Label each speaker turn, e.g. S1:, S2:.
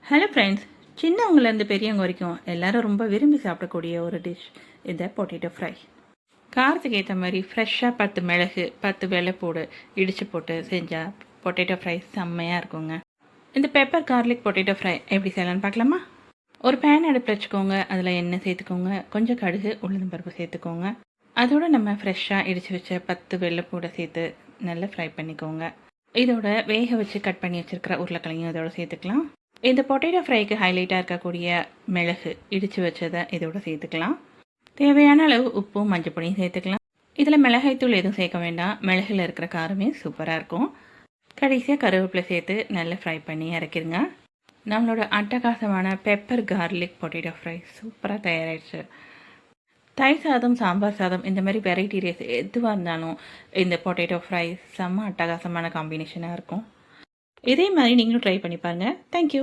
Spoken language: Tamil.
S1: ஹலோ ஃப்ரெண்ட்ஸ், சின்னவங்கலேருந்து பெரியவங்க வரைக்கும் எல்லாரும் ரொம்ப விரும்பி சாப்பிடக்கூடிய ஒரு டிஷ் இந்த பொட்டேட்டோ ஃப்ரை. காரத்துக்கு ஏற்ற மாதிரி ஃப்ரெஷ்ஷாக 10 மிளகு 10 வெள்ளைப்பூடு இடித்து போட்டு செஞ்சால் பொட்டேட்டோ ஃப்ரை செம்மையாக இருக்குங்க. இந்த பெப்பர் கார்லிக் பொட்டேட்டோ ஃப்ரை எப்படி செய்யலான்னு பார்க்கலாமா? ஒரு பேன் அடுப்பில் வச்சுக்கோங்க. அதில் எண்ணெய் சேர்த்துக்கோங்க, கொஞ்சம் கடுகு உளுந்தம்பருப்பு சேர்த்துக்கோங்க. அதோடு நம்ம ஃப்ரெஷ்ஷாக இடித்து வச்ச 10 வெள்ளைப்பூடை சேர்த்து நல்லா ஃப்ரை பண்ணிக்கோங்க. இதோட வேக வச்சு கட் பண்ணி வச்சுருக்கிற உருளைக்கிழங்கையும் இதோட சேர்த்துக்கலாம். இந்த பொட்டேட்டோ ஃப்ரைக்கு ஹைலைட்டாக இருக்கக்கூடிய மிளகு இடித்து வச்சதை இதோட சேர்த்துக்கலாம். தேவையான அளவு உப்பும் மஞ்சப்பொடியும் சேர்த்துக்கலாம். இதில் மிளகாய்த்தூள் எதுவும் சேர்க்க வேண்டாம், மிளகில் இருக்கிற காரமே சூப்பராக இருக்கும். கடைசியாக கருவேப்பிலை சேர்த்து நல்லா ஃப்ரை பண்ணி இறக்கிடுங்க. நம்மளோட அட்டகாசமான பெப்பர் கார்லிக் பொட்டேட்டோ ஃப்ரை சூப்பராக தயாராகிடுச்சு. தயிர் சாதம், சாம்பார் சாதம், இந்த மாதிரி வெரைட்டி ரைஸ் எதுவாக இருந்தாலும் இந்த பொட்டேட்டோ ஃப்ரை செம்ம அட்டகாசமான காம்பினேஷனாக இருக்கும். இதே மாதிரி நீங்களும் ட்ரை பண்ணி பாருங்கள். தேங்க்யூ.